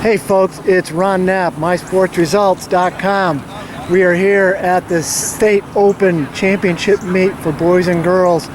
Hey folks, it's Ron Knapp, MySportsResults.com. We are here at the State Open Championship meet for boys and girls,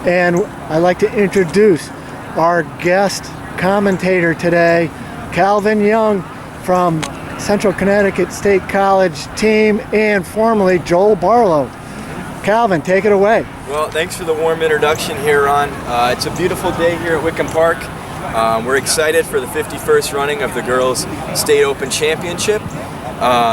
and I'd like to introduce our guest commentator today, Calvin Young from Central Connecticut State College team, and formerly Joel Barlow. Calvin, take it away. Well, thanks for the warm introduction here, Ron. It's a beautiful day here at Wickham Park. We're excited for the 51st running of the Girls State Open Championship.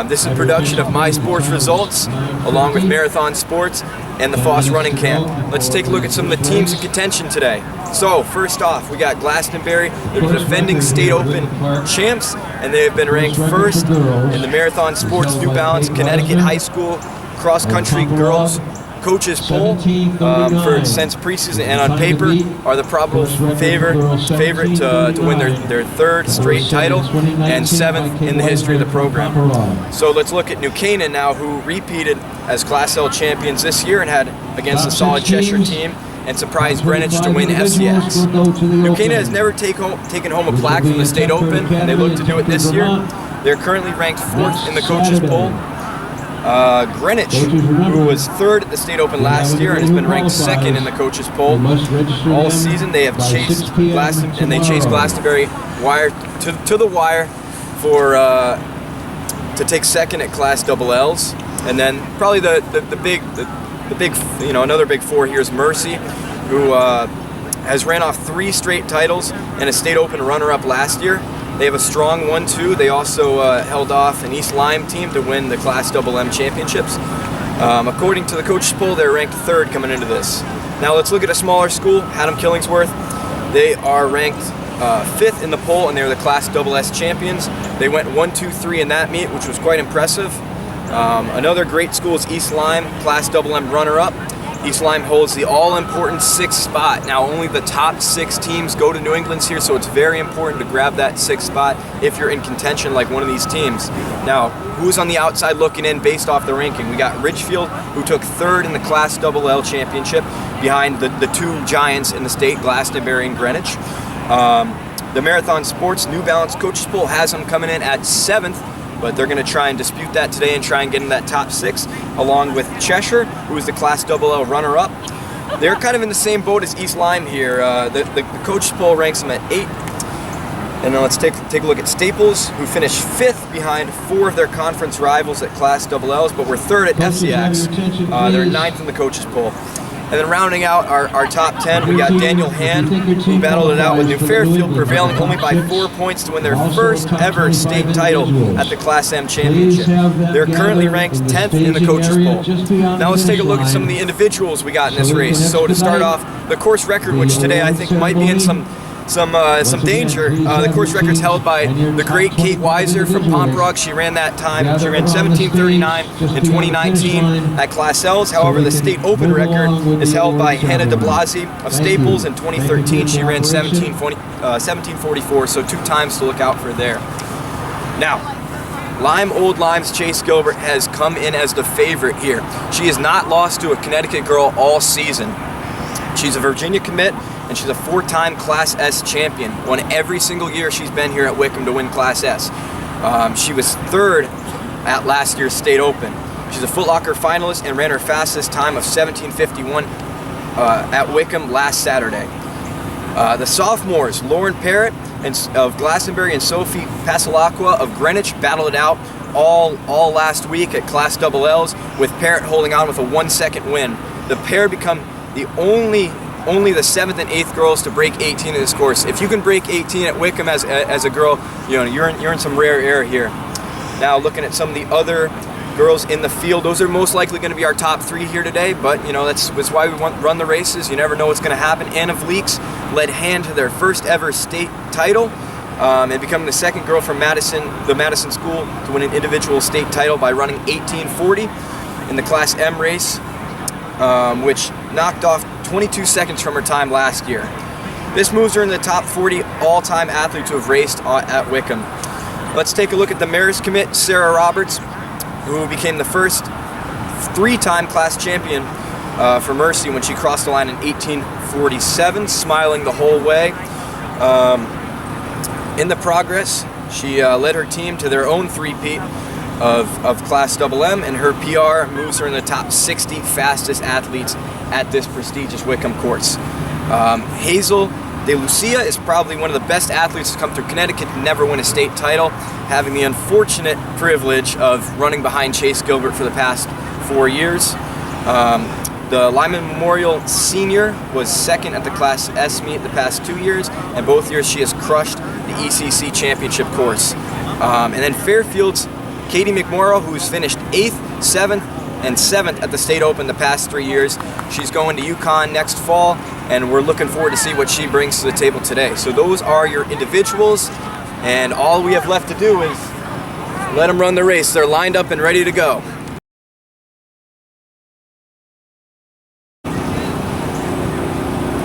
This is a production of My Sports Results, along with Marathon Sports and the Foss Running Camp. Let's take a look at some of the teams in contention today. So, first off, we got Glastonbury. They're the defending State Open champs, and they have been ranked first in the Marathon Sports New Balance Connecticut High School Cross Country Girls Coaches poll for since preseason, and on paper are the probable favorite to win their third straight title and seventh in the history of the program. So let's look at New Canaan now, who repeated as Class L champions this year and had against a solid Cheshire team and surprised Greenwich to win CIAC. New Canaan has never taken home a plaque from the State Open, and they look to do it this year. They're currently ranked 4th in the coaches poll. Greenwich, who was 3rd at the State Open last year and has been ranked 2nd in the coaches poll all season. They have chased Glastonbury wire to the wire for to take 2nd at Class Double L's, and then probably the big another big four here is Mercy, who has ran off 3 straight titles and a State Open runner-up last year. They have a strong 1-2. They also held off an East Lyme team to win the Class Double M championships. According to the coaches poll, they're ranked 3rd coming into this. Now let's look at a smaller school, Haddam Killingsworth. They are ranked 5th in the poll, and they're the Class Double S champions. They went 1-2-3 in that meet, which was quite impressive. Another great school is East Lyme, Class Double M runner-up. East Lyme holds the all-important 6th spot. Now, only the top 6 teams go to New England's here, so it's very important to grab that 6th spot if you're in contention like one of these teams. Now, who's on the outside looking in based off the ranking? We got Ridgefield, who took 3rd in the Class Double L championship behind the 2 giants in the state, Glastonbury and Greenwich. The Marathon Sports New Balance coaches poll has them coming in at 7th, but they're going to try and dispute that today and try and get in that top 6, along with Cheshire, who is the Class Double L runner-up. They're kind of in the same boat as East Lyme here. The coaches poll ranks them at 8. And then let's take a look at Staples, who finished 5th behind 4 of their conference rivals at Class Double L's, but we're 3rd at FCX. They're 9th in the coaches poll. And then rounding out our top 10, we got Daniel Hand, who battled it out with New Fairfield, prevailing only by 4 points to win their first ever state title at the Class M Championship. They're currently ranked 10th in the coaches poll. Now let's take a look at some of the individuals we got in this race. So to start off, the course record, which today I think might be in some danger. The course record's held by the great Kate Weiser from Pomprog. She ran that time. She ran 17:39 in 2019 at Class L's. However, the State Open record is held by Hannah DeBlasi of Staples in 2013. She ran 17:44, so 2 times to look out for there. Now, Old Lyme's Chase Gilbert has come in as the favorite here. She has not lost to a Connecticut girl all season. She's a Virginia commit, and she's a 4-time Class S champion. Won every single year she's been here at Wickham to win Class S. She was 3rd at last year's State Open. She's a Foot Locker finalist and ran her fastest time of 17:51 at Wickham last Saturday. The sophomores, Lauren Parrott of Glastonbury and Sophie Pasalacqua of Greenwich, battled it out all last week at Class Double L's, with Parrott holding on with a 1-second win. The pair become the only the 7th and 8th girls to break 18 in this course. If you can break 18 at Wickham as a girl, you're in some rare air here. Now looking at some of the other girls in the field, those are most likely going to be our top 3 here today, but that's why we run the races. You never know what's going to happen. Anna Vleeks led Hand to their first ever state title and becoming the 2nd girl from the Madison school to win an individual state title by running 18:40 in the Class M race, which knocked off 22 seconds from her time last year. This moves her in the top 40 all-time athletes who have raced at Wickham. Let's take a look at the Maris commit, Sarah Roberts, who became the first 3-time class champion for Mercy when she crossed the line in 18:47, smiling the whole way. In the progress, She led her team to their own three-peat of Class MM, and her PR moves her in the top 60 fastest athletes at this prestigious Wickham course. Hazel De Lucia is probably one of the best athletes to come through Connecticut to never win a state title, having the unfortunate privilege of running behind Chase Gilbert for the past 4 years. The Lyman Memorial Senior was second at the Class S meet the past 2 years, and both years she has crushed the ECC championship course. And then Fairfield's Katie McMorrow, who's finished 8th, 7th, and 7th at the State Open the past 3 years. She's going to UConn next fall, and we're looking forward to see what she brings to the table today. So those are your individuals, and all we have left to do is let them run the race. They're lined up and ready to go.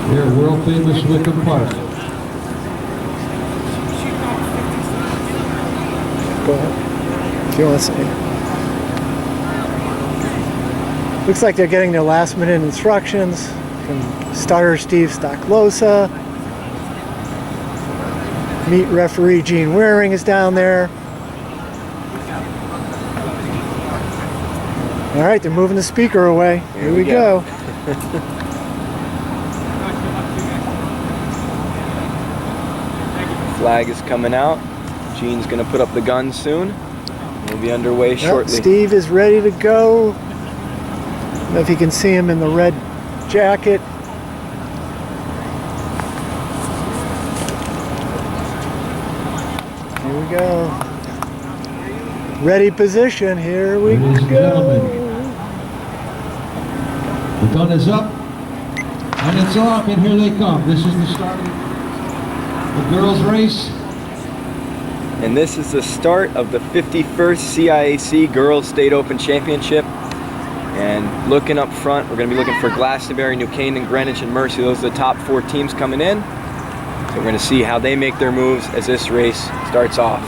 Here at world famous Wickham Park. Go ahead. If you want to say. Looks like they're getting their last minute instructions from starter Steve Stocklosa. Meet referee Gene Waring is down there. All right, they're moving the speaker away. Here we go. Flag is coming out. Gene's going to put up the gun soon. We'll be underway shortly. Steve is ready to go. I don't know if you can see him in the red jacket. Here we go. Ready position. Here we Ladies and go. gentlemen, the gun is up and it's off, and here they come. This is the start of the girls' race. And this is the start of the 51st CIAC Girls State Open Championship. And looking up front, we're going to be looking for Glastonbury, New Canaan, Greenwich, and Mercy. Those are the top 4 teams coming in. So we're going to see how they make their moves as this race starts off.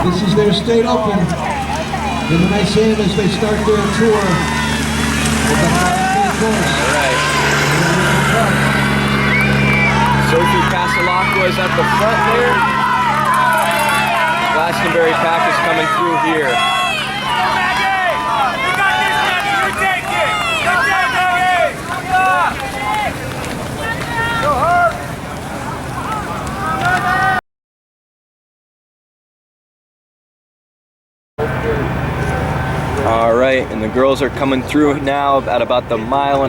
This is their State Open. And when I say them as they start their tour of the high course. All right. Sophie Pasalacqua is at the front there. Glastonbury pack is coming through here. All right, and the girls are coming through now at about the 1.5 mile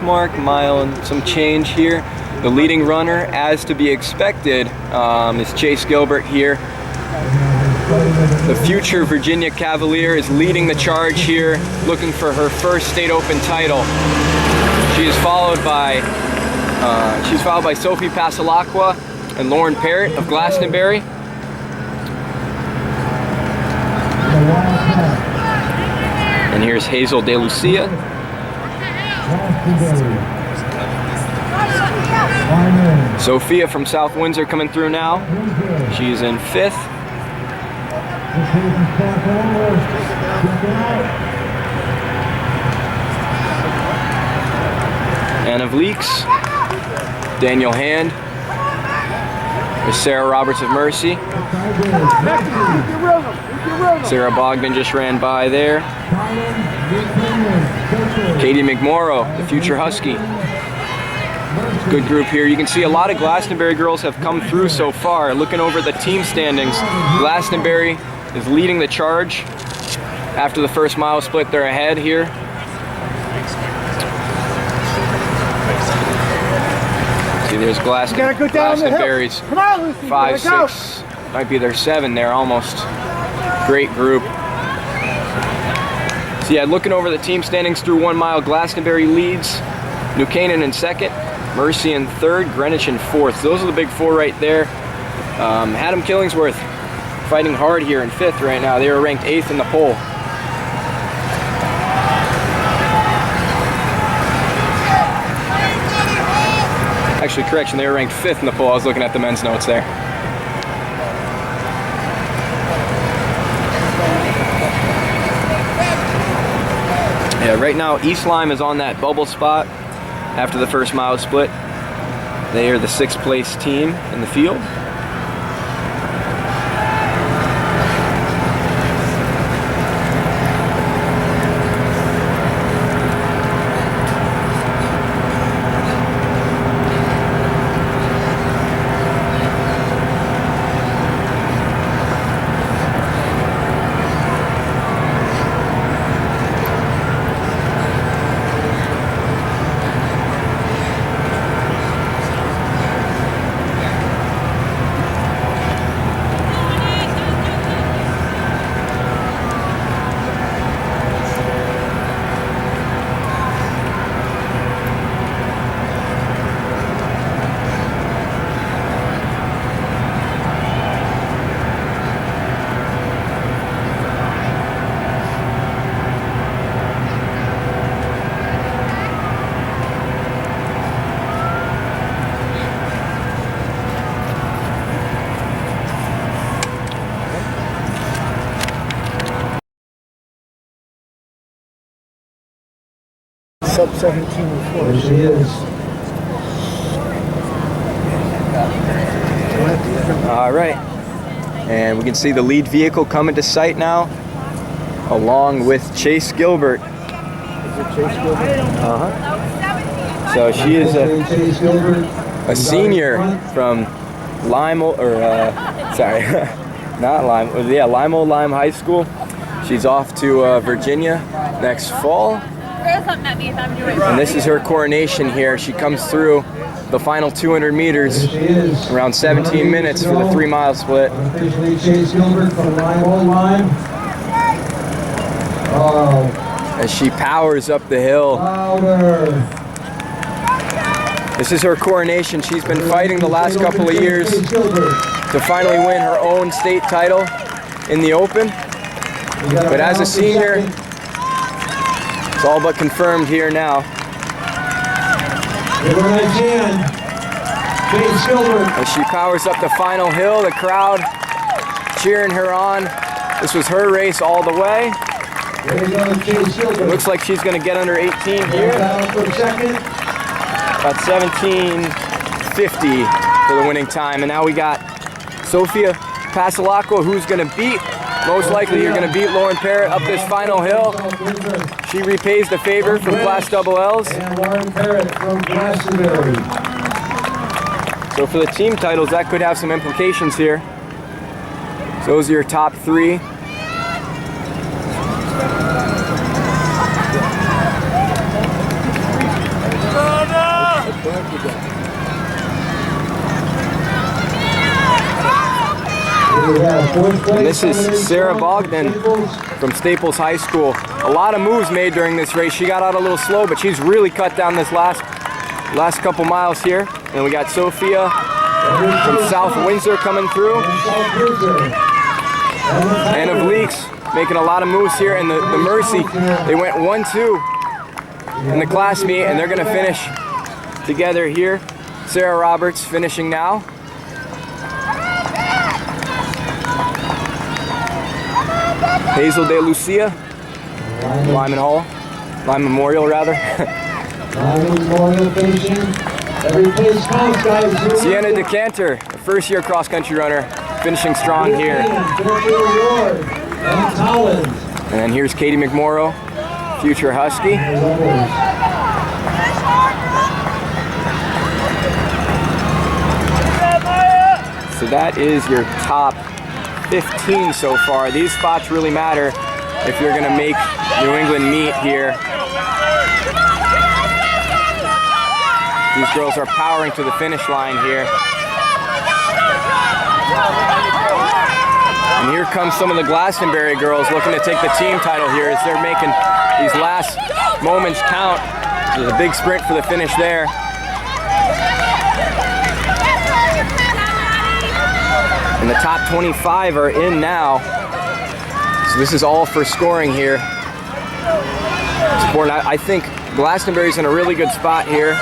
mark, mile and some change here. The leading runner, as to be expected, is Chase Gilbert here. The future Virginia Cavalier is leading the charge here, looking for her first State Open title. She is followed by Sophie Pasalacqua and Lauren Parrott of Glastonbury. And here's Hazel De Lucia. Sophia from South Windsor coming through now. She's in 5th. Anna Vleeks, Daniel Hand, there's Sarah Roberts of Mercy. Sarah Bogdan just ran by there. Katie McMorrow, the future Husky. Good group here. You can see a lot of Glastonbury girls have come through so far. Looking over the team standings, Glastonbury is leading the charge. After the first mile split, they're ahead here. See, there's Glastonbury's 5, 6, might be their 7 there almost. Great group. So yeah, looking over the team standings through 1 mile, Glastonbury leads, New Canaan in 2nd, Mercy in 3rd, Greenwich in 4th. Those are the big 4 right there. Haddam Killingsworth fighting hard here in 5th right now. They were ranked 8th in the poll. Actually, correction, they were ranked 5th in the poll. I was looking at the men's notes there. Yeah, right now East Lyme is on that bubble spot after the first mile split. They are the 6th place team in the field. Sub 17 before. There she is. All right, and we can see the lead vehicle coming to sight now, along with Chase Gilbert. Is it Chase Gilbert? Uh-huh. So she is Chase Gilbert. a senior from Lime, or sorry, not Lime. Yeah, Lime Old Lime High School. She's off to Virginia next fall. And this is her coronation here. She comes through the final 200 meters, around 17 minutes for the 3-mile split. Officially Chase Gilbert from Lime Old Lime. Oh, As she powers up the hill. louder. This is her coronation. She's been fighting the last couple of years Chase Gilbert. to finally win her own state title in the Open. But as a senior, it's all but confirmed here now. Give her a nice hand. Chase Gilbert. As she powers up the final hill, the crowd cheering her on. This was her race all the way. There goes Chase Gilbert. Looks like she's going to get under 18 here. Down for second. About 17:50 for the winning time. And now we got Sophia Pasalacqua, who's going to beat, most likely you're going to beat Lauren Parrott up this final hill. She repays the favor from Class Double Ls. And Lauren Parrott from Glastonbury. So for the team titles, that could have some implications here. So those are your top 3. And this is Sarah Bogdan from Staples High School. A lot of moves made during this race. She got out a little slow, but she's really cut down this last couple miles here. And we got Sophia from South Windsor coming through. Anna Vleeks making a lot of moves here. And the Mercy, they went 1-2 in the class meet, and they're going to finish together here. Sarah Roberts finishing now. Hazel De Lucia, Lyman Hall, Lyman Memorial rather. Lyman Memorial finishing. Every place counts, guys. Sienna DeCanter, a first-year cross-country runner, finishing strong here. And Collins. And then here's Katie McMorrow, future Husky. So that is your top 15 so far. These spots really matter if you're going to make New England meet here. These girls are powering to the finish line here. And here comes some of the Glastonbury girls looking to take the team title here as they're making these last moments count. There's a big sprint for the finish there. And the top 25 are in now. So this is all for scoring here. It's important. I think Glastonbury's in a really good spot here.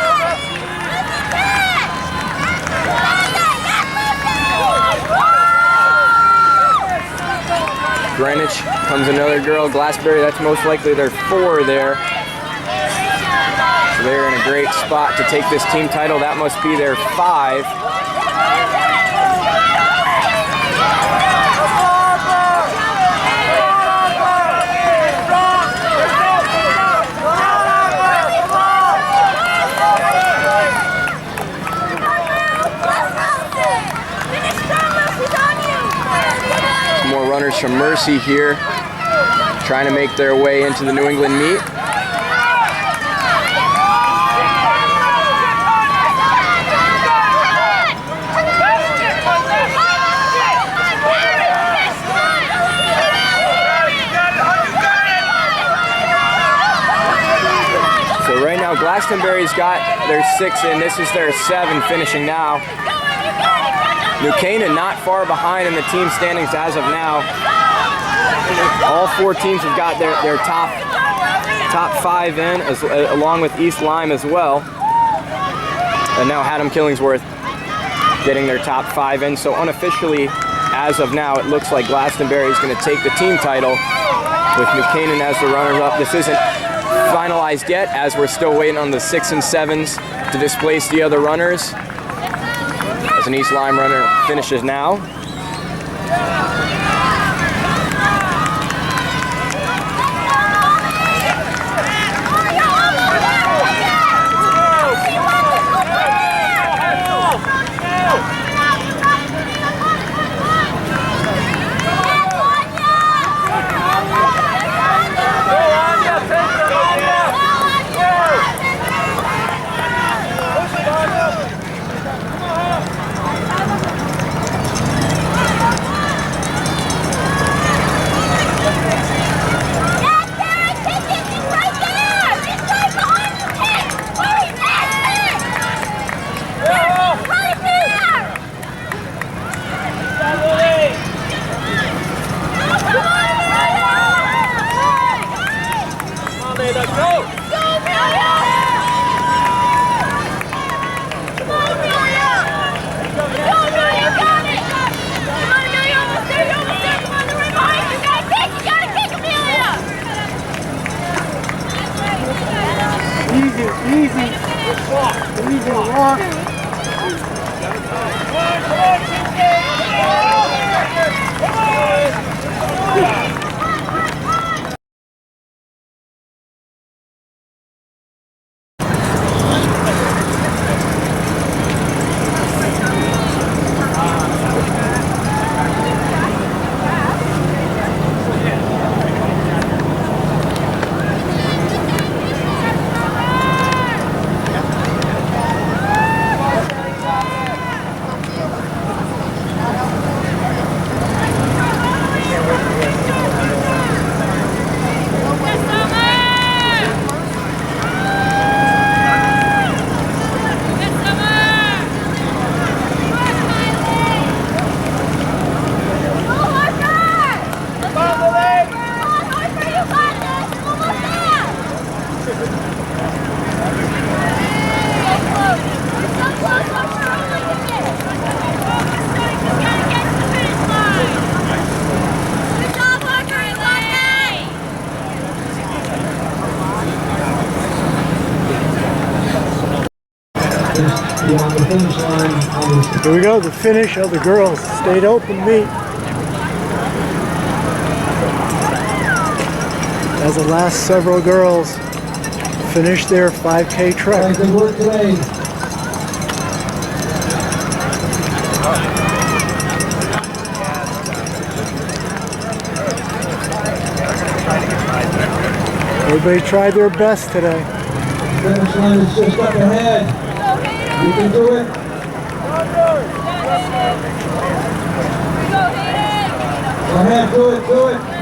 Greenwich comes another girl. Glassbury, that's most likely their 4 there. So they're in a great spot to take this team title. That must be their 5. More runners from Mercy here, trying to make their way into the New England meet. So right now Glastonbury's got their 6 in, this is their 7 finishing now. New Canaan not far behind in the team standings as of now. All 4 teams have got their top 5 in, along with East Lyme as well. And now Haddam Killingsworth getting their top 5 in. So unofficially, as of now, it looks like Glastonbury is going to take the team title with New Canaan as the runners-up. This isn't finalized yet, as we're still waiting on the 6 and 7s to displace the other runners. As an East Lyme runner finishes now. Easy walk. Here we go, the finish of the girls' state open meet. As the last several girls finish their 5K trek. Good work today. Everybody tried their best today. Finish line is just up ahead. You can do it. Go ahead, do it.